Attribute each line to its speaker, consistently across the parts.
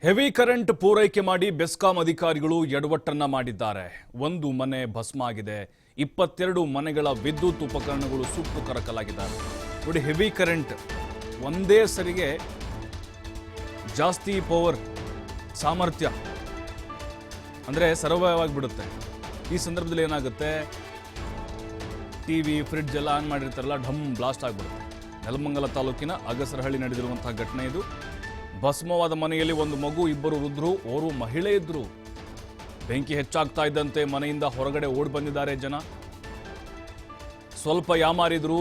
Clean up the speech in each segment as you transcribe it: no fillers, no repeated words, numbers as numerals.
Speaker 1: Heavy current ಪೂರೈಕೆ ಮಾಡಿ ಬೆಸ್ಕಾಂ ಅಧಿಕಾರಿಗಳು ಎಡವಟ್ಟನ್ನ ಮಾಡಿದ್ದಾರೆ. ಒಂದು ಮನೆ ಭಸ್ಮ ಆಗಿದೆ. 22 ಮನೆಗಳ ವಿದ್ಯುತ್ ಉಪಕರಣಗಳು ಸುಟ್ಟು ಕರಕಲಾಗಿದ್ದಾರೆ. ನೋಡಿ, ಹೆವಿ ಕರೆಂಟ್ ಒಂದೇ ಸರಿಗೆ ಜಾಸ್ತಿ ಪವರ್ ಸಾಮರ್ಥ್ಯ ಅಂದ್ರೆ ಸರ್ವೈವಾಗಿಬಿಡುತ್ತೆ. ಈ ಸಂದರ್ಭದಲ್ಲಿ ಏನಾಗುತ್ತೆ, ಟಿವಿ ಫ್ರಿಡ್ಜ್ ಎಲ್ಲ ಆನ್ ಮಾಡಿರ್ತಾರಲ್ಲ, ಢಮ್ ಬ್ಲಾಸ್ಟ್ ಆಗಿಬಿಡುತ್ತೆ. ನೆಲಮಂಗಲ ತಾಲೂಕಿನ ಅಗಸರಹಳ್ಳಿ ನಡೆದಿರುವಂತಹ ಘಟನೆ ಇದು. ಭಸ್ಮವಾದ ಮನೆಯಲ್ಲಿ ಒಂದು ಮಗು, ಇಬ್ಬರು ವೃದ್ಧರು, ಓರ್ವ ಮಹಿಳೆ ಇದ್ರು. ಬೆಂಕಿ ಹೆಚ್ಚಾಗ್ತಾ ಇದ್ದಂತೆ ಮನೆಯಿಂದ ಹೊರಗಡೆ ಓಡಿ ಬಂದಿದ್ದಾರೆ ಜನ. ಸ್ವಲ್ಪ ಯಾಮಾರಿದ್ರು,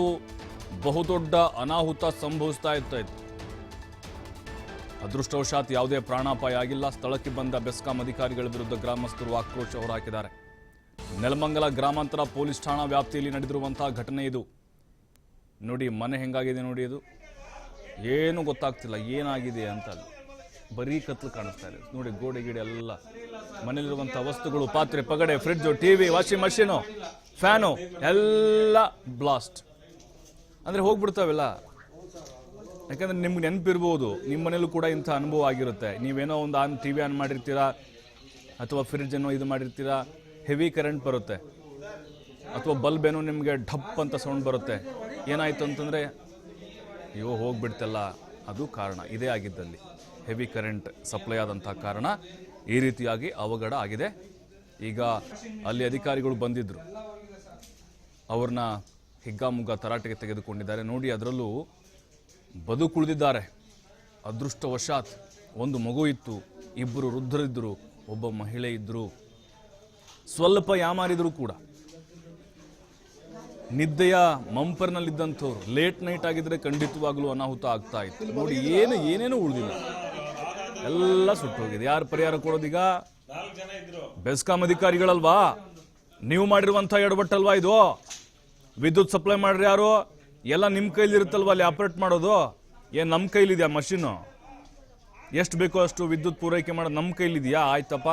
Speaker 1: ಬಹುದೊಡ್ಡ ಅನಾಹುತ ಸಂಭವಿಸ್ತಾ ಇತ್ತು. ಅದೃಷ್ಟವಶಾತ್ ಯಾವುದೇ ಪ್ರಾಣಾಪಾಯ ಆಗಿಲ್ಲ. ಸ್ಥಳಕ್ಕೆ ಬಂದ ಬೆಸ್ಕಾಂ ಅಧಿಕಾರಿಗಳ ವಿರುದ್ಧ ಗ್ರಾಮಸ್ಥರು ಆಕ್ರೋಶ ಹೊರಹಾಕಿದ್ದಾರೆ. ನೆಲಮಂಗಲ ಗ್ರಾಮಾಂತರ ಪೊಲೀಸ್ ಠಾಣಾ ವ್ಯಾಪ್ತಿಯಲ್ಲಿ ನಡೆದಿರುವಂತಹ ಘಟನೆ ಇದು. ನೋಡಿ ಮನೆ ಹೆಂಗಾಗಿದೆ ನೋಡಿ, ಇದು ಏನು ಗೊತ್ತಾಗ್ತಿಲ್ಲ ಏನಾಗಿದೆ ಅಂತ. ಬರೀ ಕತ್ಲು ಕಾಣಿಸ್ತಾ ಇದೆ ನೋಡಿ. ಗೋಡೆ ಗಿಡೆ ಎಲ್ಲ, ಮನೆಯಲ್ಲಿರುವಂಥ ವಸ್ತುಗಳು, ಪಾತ್ರೆ ಪಗಡೆ, fridge, TV, washing machine, fan ಎಲ್ಲ ಬ್ಲಾಸ್ಟ್ ಅಂದರೆ ಹೋಗ್ಬಿಡ್ತಾವೆಲ್ಲ. ಯಾಕಂದ್ರೆ ನಿಮ್ಗೆ ನೆನಪಿರ್ಬೋದು, ನಿಮ್ಮ ಮನೇಲೂ ಕೂಡ ಇಂಥ ಅನುಭವ ಆಗಿರುತ್ತೆ. ನೀವೇನೋ ಒಂದು ಟಿವಿ ಆನ್ ಮಾಡಿರ್ತೀರಾ ಅಥವಾ ಫ್ರಿಡ್ಜ್ ಏನೋ ಇದು ಮಾಡಿರ್ತೀರಾ, ಹೆವಿ ಕರೆಂಟ್ ಬರುತ್ತೆ ಅಥವಾ ಬಲ್ಬ್ ಏನೋ ನಿಮಗೆ ಢಪ್ ಅಂತ ಸೌಂಡ್ ಬರುತ್ತೆ. ಏನಾಯ್ತು ಅಂತಂದರೆ ಅಯ್ಯೋ ಹೋಗ್ಬಿಡ್ತಲ್ಲ, ಅದು ಕಾರಣ ಇದೇ ಆಗಿದ್ದಲ್ಲಿ. ಹೆವಿ ಕರೆಂಟ್ ಸಪ್ಲೈ ಆದಂಥ ಕಾರಣ ಈ ರೀತಿಯಾಗಿ ಅವಘಡ ಆಗಿದೆ. ಈಗ ಅಲ್ಲಿ ಅಧಿಕಾರಿಗಳು ಬಂದಿದ್ದರು, ಅವ್ರನ್ನ ಹಿಗ್ಗಾಮುಗ್ಗ ತರಾಟೆಗೆ ತೆಗೆದುಕೊಂಡಿದ್ದಾರೆ. ನೋಡಿ, ಅದರಲ್ಲೂ ಬದುಕುಳಿದಿದ್ದಾರೆ. ಅದೃಷ್ಟವಶಾತ್ ಒಂದು ಮಗು ಇತ್ತು, ಇಬ್ಬರು ವೃದ್ಧರಿದ್ದರು, ಒಬ್ಬ ಮಹಿಳೆ ಇದ್ದರು. ಸ್ವಲ್ಪ ಯಾಮಾರಿದ್ರು ಕೂಡ. ನಿದ್ದೆಯ ಮಂಪರ್ನಲ್ಲಿದ್ದಂಥವ್ರು, ಲೇಟ್ ನೈಟ್ ಆಗಿದ್ರೆ ಖಂಡಿತವಾಗ್ಲೂ ಅನಾಹುತ ಆಗ್ತಾ ಇತ್ತು. ನೋಡಿ, ಏನೇನು ಉಳಿದಿಲ್ಲ, ಎಲ್ಲ ಸುಟ್ಟೋಗಿದೆ. ಯಾರು ಪರಿಹಾರ ಕೊಡೋದೀಗ? ಬೆಸ್ಕಾಂ ಅಧಿಕಾರಿಗಳಲ್ವಾ? ನೀವು ಮಾಡಿರುವಂಥ ಎಡವಟ್ಟಲ್ವಾ ಇದು? ವಿದ್ಯುತ್ ಸಪ್ಲೈ ಮಾಡ್ರಿ ಯಾರು? ಎಲ್ಲ ನಿಮ್ಮ ಕೈಲಿರುತ್ತಲ್ವ ಅಲ್ಲಿ ಆಪರೇಟ್ ಮಾಡೋದು. ಏನು ನಮ್ಮ ಕೈಲಿದೆಯಾ ಮಷೀನು? ಎಷ್ಟು ಬೇಕೋ ಅಷ್ಟು ವಿದ್ಯುತ್ ಪೂರೈಕೆ ಮಾಡೋದು ನಮ್ಮ ಕೈಲಿದೆಯಾ? ಆಯ್ತಪ್ಪ,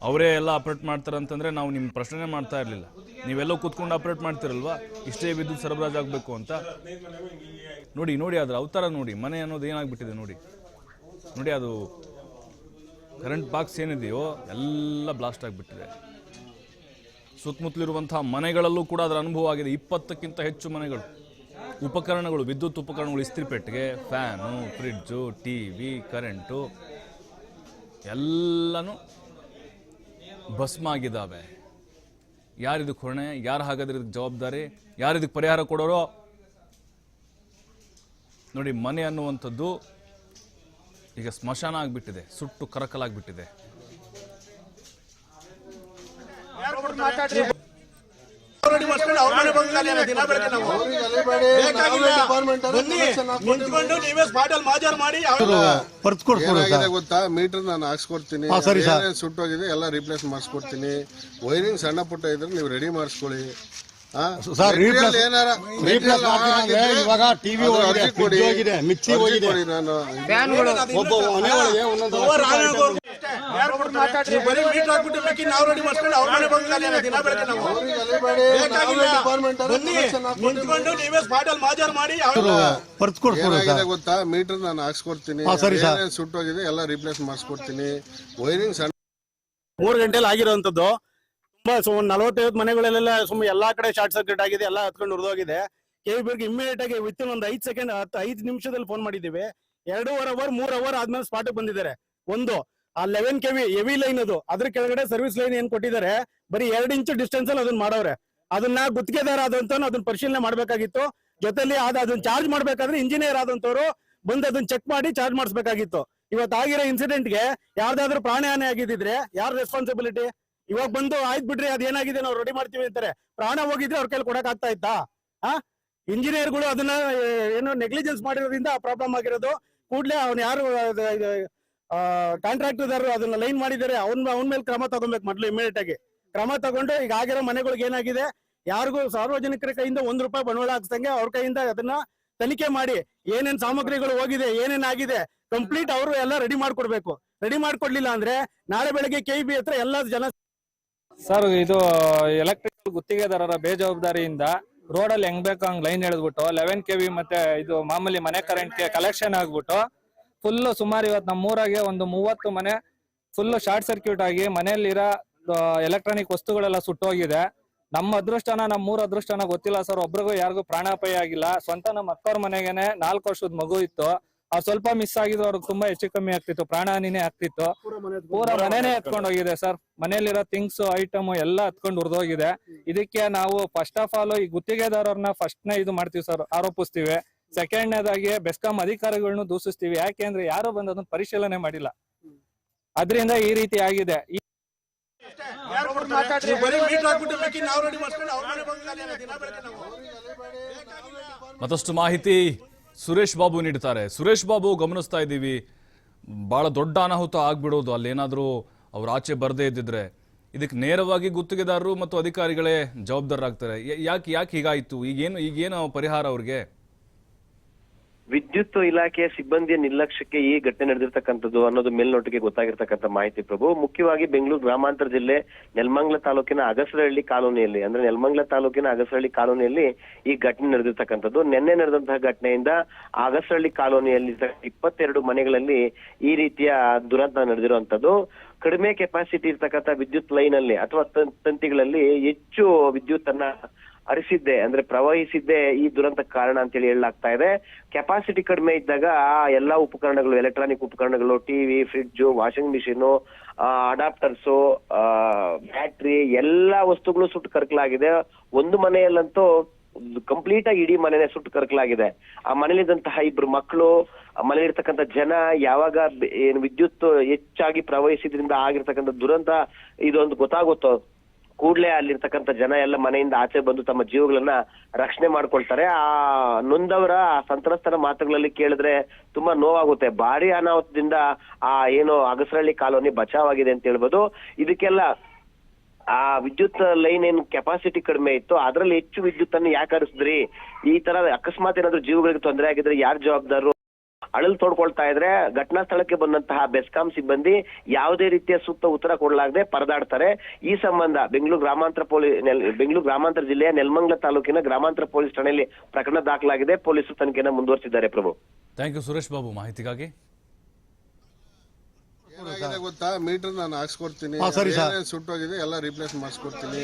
Speaker 1: ಅವರೇ ಎಲ್ಲ ಆಪರೇಟ್ ಮಾಡ್ತಾರೆ ಅಂತಂದರೆ ನಾವು ನಿಮ್ಮ ಪ್ರಶ್ನೆ ಮಾಡ್ತಾ ಇರಲಿಲ್ಲ. ನೀವೆಲ್ಲ ಕೂತ್ಕೊಂಡು ಆಪರೇಟ್ ಮಾಡ್ತಿರಲ್ವಾ, ಇಷ್ಟೇ ವಿದ್ಯುತ್ ಸರಬರಾಜು ಆಗಬೇಕು ಅಂತ. ನೋಡಿ ಅದರ ಅವತಾರ ನೋಡಿ. ಮನೆ ಅನ್ನೋದು ಏನಾಗ್ಬಿಟ್ಟಿದೆ ನೋಡಿ. ಅದು ಕರೆಂಟ್ ಬಾಕ್ಸ್ ಏನಿದೆಯೋ ಎಲ್ಲ ಬ್ಲಾಸ್ಟ್ ಆಗಿಬಿಟ್ಟಿದೆ. ಸುತ್ತಮುತ್ತಲಿರುವಂತಹ ಮನೆಗಳಲ್ಲೂ ಕೂಡ ಅದರ ಅನುಭವ ಆಗಿದೆ. 20ಕ್ಕಿಂತ ಹೆಚ್ಚು ಮನೆಗಳು, ಉಪಕರಣಗಳು, ವಿದ್ಯುತ್ ಉಪಕರಣಗಳು, ಇಸ್ತ್ರಿಪೆಟ್ಟಿಗೆ, ಫ್ಯಾನು, ಫ್ರಿಡ್ಜು, ಟಿವಿ, ಕರೆಂಟು ಎಲ್ಲನೂ ಭಸ್ಮ ಆಗಿದ್ದಾವೆ. ಯಾರಿದಕ್ಕೆ ಹೊಣೆ? ಯಾರು ಹಾಗಾದ್ರೆ ಇದಕ್ಕೆ ಜವಾಬ್ದಾರಿ? ಯಾರಿದಕ್ಕೆ ಪರಿಹಾರ ಕೊಡೋರು? ನೋಡಿ, ಮನೆ ಅನ್ನುವಂಥದ್ದು ಈಗ ಸ್ಮಶಾನ ಆಗಿಬಿಟ್ಟಿದೆ, ಸುಟ್ಟು ಕರಕಲಾಗ್ಬಿಟ್ಟಿದೆ.
Speaker 2: ಗೊತ್ತಾ, ಮೀಟರ್ ನಾನು ಹಾಕ್ಸ್ಕೊಡ್ತೀನಿ, ಸುಟ್ಟೋಗಿದೆ ಎಲ್ಲ ರೀಪ್ಲೇಸ್ ಮಾಡಿಸ್ಕೊಡ್ತೀನಿ. ವೈರಿಂಗ್ ಸಣ್ಣ ಪುಟ್ಟ ಇದ್ರೆ ನೀವು ರೆಡಿ ಮಾಡಿಸ್ಕೊಳ್ಳಿ.
Speaker 3: ಇವಾಗ ಟಿವಿ ಹೋಗಿದೆ, ಮಿಕ್ಸಿ ಹೋಗಿದೆ, ನಾನು
Speaker 2: ಗೊತ್ತಾ, ಮೀಟರ್ ನಾನು ಹಾಕ್ಸ್ಕೊಡ್ತೀನಿ, ಸುಟ್ಟೋಗಿದೆ ಎಲ್ಲ ರೀಪ್ಲೇಸ್ ಮಾಡಿಸ್ಕೊಡ್ತೀನಿ. ವೈರಿಂಗ್ ಸಣ್ಣ
Speaker 3: 3 ಗಂಟೆಲಿ ಆಗಿರೋಂಥದ್ದು. ತುಂಬಾ 40-50 ಮನೆಗಳೆಲ್ಲ ಸುಮ್ಮನೆ ಎಲ್ಲಾ ಕಡೆ ಶಾರ್ಟ್ ಸರ್ಕ್ಯೂಟ್ ಆಗಿದೆ, ಎಲ್ಲ ಹತ್ಕೊಂಡು ಉರಿದೋಗಿದೆ. ಕೆವಿಬಿಗೆ ಇಮಿಡಿಯೇಟ್ ಆಗಿ ವಿತಿನ್ ಒಂದು 5 ಸೆಕೆಂಡ್ 5 ನಿಮಿಷದಲ್ಲಿ ಫೋನ್ ಮಾಡಿದ್ದೀವಿ. 2.5 ಅವರ್ 3 ಅವರ್ ಆದ್ಮೇಲೆ ಸ್ಪಾಟ್ ಬಂದಿದ್ದಾರೆ. ಒಂದು ಆ 11 KV ಹೆವಿ ಲೈನ್, ಅದ್ರ ಕೆಳಗಡೆ ಸರ್ವಿಸ್ ಲೈನ್ ಏನ್ ಕೊಟ್ಟಿದ್ದಾರೆ, ಬರೀ 2 ಇಂಚ್ ಡಿಸ್ಟೆನ್ಸ್ ಅಲ್ಲಿ ಅದನ್ನ ಮಾಡವ್ರೆ. ಅದನ್ನ ಗುತ್ತಿಗೆದಾರ ಆದಂತ ಅದನ್ನ ಪರಿಶೀಲನೆ ಮಾಡ್ಬೇಕಾಗಿತ್ತು. ಜೊತೆಲಿ ಅದನ್ನ ಚಾರ್ಜ್ ಮಾಡ್ಬೇಕಾದ್ರೆ ಇಂಜಿನಿಯರ್ ಆದಂತವ್ರು ಬಂದು ಅದನ್ನ ಚೆಕ್ ಮಾಡಿ ಚಾರ್ಜ್ ಮಾಡಿಸ್ಬೇಕಾಗಿತ್ತು. ಇವತ್ತಾಗಿರೋ ಇನ್ಸಿಡೆಂಟ್ಗೆ ಯಾರ್ದಾದ್ರೂ ಪ್ರಾಣಹಾನಿ ಆಗಿದ್ರೆ ಯಾರು ರೆಸ್ಪಾನ್ಸಿಬಿಲಿಟಿ? ಇವಾಗ ಬಂದು ಆಯ್ತು ಬಿಡ್ರಿ, ಅದೇನಾಗಿದೆ ನಾವು ರೆಡಿ ಮಾಡ್ತೀವಿ ಅಂತಾರೆ. ಪ್ರಾಣ ಹೋಗಿದ್ರೆ ಅವ್ರ ಕೈಲಿ ಕೊಡಕ್ ಆಗ್ತಾ ಇತ್ತಾ? ಇಂಜಿನಿಯರ್ಗಳು ಅದನ್ನ ಏನೋ ನೆಗ್ಲಿಜೆನ್ಸ್ ಮಾಡಿರೋದ್ರಿಂದ ಪ್ರಾಬ್ಲಮ್ ಆಗಿರೋದು. ಕೂಡ್ಲೆ ಅವ್ನು ಯಾರು ಕಾಂಟ್ರಾಕ್ಟರ್ದಾರರು ಅದನ್ನ ಲೈನ್ ಮಾಡಿದ್ದಾರೆ, ಅವನ ಮೇಲೆ ಕ್ರಮ ತಗೊಬೇಕು. ಮೊದಲು ಇಮಿಡಿಯೇಟ್ ಆಗಿ ಕ್ರಮ ತಗೊಂಡು ಈಗ ಆಗಿರೋ ಮನೆಗಳಿಗೆ ಏನಾಗಿದೆ, ಯಾರಿಗೂ ಸಾರ್ವಜನಿಕರ ಕೈಯಿಂದ ₹1 ಬಂಡವಾಳ ಹಾಕ್ಸಂಗೆ ಅವ್ರ ಕೈಯಿಂದ ಅದನ್ನ ತನಿಖೆ ಮಾಡಿ ಏನೇನ್ ಸಾಮಗ್ರಿಗಳು ಹೋಗಿದೆ, ಏನೇನಾಗಿದೆ ಕಂಪ್ಲೀಟ್ ಅವರು ಎಲ್ಲ ರೆಡಿ ಮಾಡ್ಕೊಡ್ಬೇಕು. ರೆಡಿ ಮಾಡ್ಕೊಡ್ಲಿಲ್ಲ ಅಂದ್ರೆ ನಾಳೆ ಬೆಳಗ್ಗೆ KEB ಹತ್ರ ಎಲ್ಲ ಜನ
Speaker 4: ಸರ್, ಇದು ಎಲೆಕ್ಟ್ರಿಕಲ್ ಗುತ್ತಿಗೆದಾರರ ಬೇಜವಾಬ್ದಾರಿಯಿಂದ ರೋಡಲ್ಲಿ ಹೆಂಗ್ ಬೇಕು ಹಂಗ್ ಲೈನ್ ಎಳೆದ್ಬಿಟ್ಟು 11 KV ಮತ್ತೆ ಇದು ಮಾಮೂಲಿ ಮನೆ ಕರೆಂಟ್ಗೆ ಕಲೆಕ್ಷನ್ ಆಗ್ಬಿಟ್ಟು ಫುಲ್ ಸುಮಾರು ಇವತ್ತು ನಮ್ಮೂರಾಗೆ ಒಂದು 30 ಮನೆ ಫುಲ್ ಶಾರ್ಟ್ ಸರ್ಕ್ಯೂಟ್ ಆಗಿ ಮನೆಯಲ್ಲಿರೋ ಎಲೆಕ್ಟ್ರಾನಿಕ್ ವಸ್ತುಗಳೆಲ್ಲ ಸುಟ್ಟೋಗಿದೆ. ನಮ್ಮ ಅದೃಷ್ಟನ ನಮ್ಮೂರ ಅದೃಷ್ಟನ ಗೊತ್ತಿಲ್ಲ ಸರ್. ಒಬ್ರಿಗೂ ಯಾರಿಗೂ ಪ್ರಾಣಾಪಾಯ ಆಗಿಲ್ಲ. ಸ್ವಂತ ನಮ್ಮ ಅಕ್ಕವ್ರ ಮನೆಗೇನೆ 4 ವರ್ಷದ ಮಗು ಇತ್ತು. ಅವ್ರು ಸ್ವಲ್ಪ ಮಿಸ್ ಆಗಿದ್ರು, ಅವ್ರಿಗೆ ತುಂಬಾ ಹೆಚ್ಚು ಕಮ್ಮಿ ಆಗ್ತಿತ್ತು, ಪ್ರಾಣಹಾನಿನೇ ಆಗ್ತಿತ್ತು. ಪೂರ ಮನೆನೇ ಎತ್ಕೊಂಡು ಹೋಗಿದೆ ಸರ್. ಮನೆಯಲ್ಲಿರೋ ಥಿಂಗ್ಸ್ ಐಟಮ್ ಎಲ್ಲ ಎತ್ಕೊಂಡು ಉರ್ದೋಗಿದೆ. ಇದಕ್ಕೆ ನಾವು ಫಸ್ಟ್ ಆಫ್ ಆಲ್ ಈ ಗುತ್ತಿಗೆದಾರರನ್ನ ಫಸ್ಟ್ನೇ ಇದು ಮಾಡ್ತೀವಿ ಸರ್, ಆರೋಪಿಸ್ತೀವಿ. ಸೆಕೆಂಡ್ನೇದಾಗಿ ಬೆಸ್ಕಾಂ ಅಧಿಕಾರಿಗಳನ್ನ ದೂಷಿಸ್ತೀವಿ. ಯಾಕೆಂದ್ರೆ ಯಾರು ಬಂದು ಅದನ್ನ ಪರಿಶೀಲನೆ ಮಾಡಿಲ್ಲ. ಅದರಿಂದ ಈ ರೀತಿ ಆಗಿದೆ.
Speaker 1: ಮತ್ತಷ್ಟು ಮಾಹಿತಿ ಸುರೇಶ್ ಬಾಬು ನೀಡ್ತಾರೆ. ಸುರೇಶ್ ಬಾಬು, ಗಮನಿಸ್ತಾ ಇದ್ದೀವಿ ಬಹಳ ದೊಡ್ಡ ಅನಾಹುತ ಆಗ್ಬಿಡೋದು ಅಲ್ಲೇನಾದ್ರೂ ಅವ್ರು ಆಚೆ ಬರದೇ ಇದ್ದಿದ್ರೆ. ಇದಕ್ಕೆ ನೇರವಾಗಿ ಗುತ್ತಿಗೆದಾರರು ಮತ್ತು ಅಧಿಕಾರಿಗಳೇ ಜವಾಬ್ದಾರರಾಗ್ತಾರೆ. ಯಾಕೆ ಹೀಗಾಯ್ತು? ಈಗೇನು ಪರಿಹಾರ ಅವ್ರಿಗೆ?
Speaker 5: ವಿದ್ಯುತ್ ಇಲಾಖೆಯ ಸಿಬ್ಬಂದಿಯ ನಿರ್ಲಕ್ಷ್ಯಕ್ಕೆ ಈ ಘಟನೆ ನಡೆದಿರ್ತಕ್ಕಂಥದ್ದು ಅನ್ನೋದು ಮೇಲ್ನೋಟಿಗೆ ಗೊತ್ತಾಗಿರ್ತಕ್ಕಂಥ ಮಾಹಿತಿ ಪ್ರಭು. ಮುಖ್ಯವಾಗಿ ಬೆಂಗಳೂರು ಗ್ರಾಮಾಂತರ ಜಿಲ್ಲೆ ನೆಲಮಂಗಲ ತಾಲೂಕಿನ ಅಗಸರಹಳ್ಳಿ ಕಾಲೋನಿಯಲ್ಲಿ, ಅಂದ್ರೆ ನೆಲಮಂಗಲ ತಾಲೂಕಿನ ಅಗಸರಹಳ್ಳಿ ಕಾಲೋನಿಯಲ್ಲಿ ಈ ಘಟನೆ ನಡೆದಿರ್ತಕ್ಕಂಥದ್ದು. ನಿನ್ನೆ ನಡೆದಂತಹ ಘಟನೆಯಿಂದ ಅಗಸರಹಳ್ಳಿ ಕಾಲೋನಿಯಲ್ಲಿ 22 ಮನೆಗಳಲ್ಲಿ ಈ ರೀತಿಯ ದುರಂತ ನಡೆದಿರುವಂತದ್ದು. ಕಡಿಮೆ ಕೆಪಾಸಿಟಿ ಇರ್ತಕ್ಕಂಥ ವಿದ್ಯುತ್ ಲೈನ್ ಅಲ್ಲಿ ಅಥವಾ ತಂತಿಗಳಲ್ಲಿ ಹೆಚ್ಚು ವಿದ್ಯುತ್ ಅನ್ನ ಹರಿಸಿದ್ದೆ, ಅಂದ್ರೆ ಪ್ರವಹಿಸಿದ್ದೆ ಈ ದುರಂತ ಕಾರಣ ಅಂತೇಳಿ ಹೇಳಲಾಗ್ತಾ ಇದೆ. ಕೆಪಾಸಿಟಿ ಕಡಿಮೆ ಇದ್ದಾಗ ಎಲ್ಲಾ ಉಪಕರಣಗಳು, ಎಲೆಕ್ಟ್ರಾನಿಕ್ ಉಪಕರಣಗಳು, TV, fridge, washing machine, adapters, battery ಎಲ್ಲಾ ವಸ್ತುಗಳು ಸುಟ್ಟು ಕರಕಲಾಗಿದೆ. ಒಂದು ಮನೆಯಲ್ಲಂತೂ ಕಂಪ್ಲೀಟ್ ಆಗಿ ಇಡೀ ಮನೆನೇ ಸುಟ್ಟು ಕರಕಲಾಗಿದೆ. ಆ ಮನೇಲಿದ್ದಂತಹ 2 ಮಕ್ಕಳು, ಮನೇಲಿರ್ತಕ್ಕಂಥ ಜನ ಯಾವಾಗ ಏನು ವಿದ್ಯುತ್ ಹೆಚ್ಚಾಗಿ ಪ್ರವಹಿಸಿದ್ರಿಂದ ಆಗಿರ್ತಕ್ಕಂಥ ದುರಂತ ಇದೊಂದು ಗೊತ್ತಾಗುತ್ತೋ ಕೂಡ್ಲೇ ಅಲ್ಲಿರ್ತಕ್ಕಂಥ ಜನ ಎಲ್ಲ ಮನೆಯಿಂದ ಆಚೆ ಬಂದು ತಮ್ಮ ಜೀವಗಳನ್ನ ರಕ್ಷಣೆ ಮಾಡ್ಕೊಳ್ತಾರೆ. ಆ ನೊಂದವರ ಸಂತ್ರಸ್ತರ ಮಾತುಗಳಲ್ಲಿ ಕೇಳಿದ್ರೆ ತುಂಬಾ ನೋವಾಗುತ್ತೆ. ಭಾರಿ ಅನಾಹುತದಿಂದ ಆ ಏನು ಅಗಸರಹಳ್ಳಿ ಕಾಲೋನಿ ಬಚಾವಾಗಿದೆ ಅಂತ ಹೇಳ್ಬೋದು. ಇದಕ್ಕೆಲ್ಲ ಆ ವಿದ್ಯುತ್ ಲೈನ್ ಏನ್ ಕೆಪಾಸಿಟಿ ಕಡಿಮೆ ಇತ್ತು, ಅದ್ರಲ್ಲಿ ಹೆಚ್ಚು ವಿದ್ಯುತ್ ಅನ್ನು ಯಾಕೆ ಹರಿಸಿದ್ರಿ? ಈ ತರ ಅಕಸ್ಮಾತ್ ಏನಾದ್ರು ಜೀವಗಳಿಗೆ ತೊಂದರೆ ಆಗಿದ್ರೆ ಯಾರು ಜವಾಬ್ದಾರರು? ಅಳಲ್ ತೋಡ್ಕೊಳ್ತಾ ಇದ್ರೆ ಘಟನಾ ಸ್ಥಳಕ್ಕೆ ಬಂದಂತಹ ಬೆಸ್ಕಾಂ ಸಿಬ್ಬಂದಿ ಯಾವುದೇ ರೀತಿಯ ಸೂಕ್ತ ಉತ್ತರ ಕೊಡಲಾಗದೆ ಪರದಾಡ್ತಾರೆ. ಈ ಸಂಬಂಧ ಬೆಂಗಳೂರು ಗ್ರಾಮಾಂತರ ಜಿಲ್ಲೆಯ ನೆಲಮಂಗಲ ತಾಲೂಕಿನ ಗ್ರಾಮಾಂತರ ಪೊಲೀಸ್ ಠಾಣೆಯಲ್ಲಿ ಪ್ರಕರಣ ದಾಖಲಾಗಿದೆ. ಪೊಲೀಸರು ತನಿಖೆಯನ್ನು ಮುಂದುವರಿಸಿದ್ದಾರೆ. ಪ್ರಭು,
Speaker 1: ಥ್ಯಾಂಕ್ ಯು ಸುರೇಶ್ ಬಾಬು ಮಾಹಿತಿಗಾಗಿ.
Speaker 2: ಏನಾಗಿದೆ ಗೊತ್ತಾ, ಮೀಟರ್ ನಾನು ಹಾಕ್ಸ್ಕೊಡ್ತೀನಿ, ಸುಟ್ಟೋಗಿದೆ, ಎಲ್ಲ ರೀಪ್ಲೇಸ್ ಮಾಡಿಸ್ಕೊಡ್ತೀನಿ.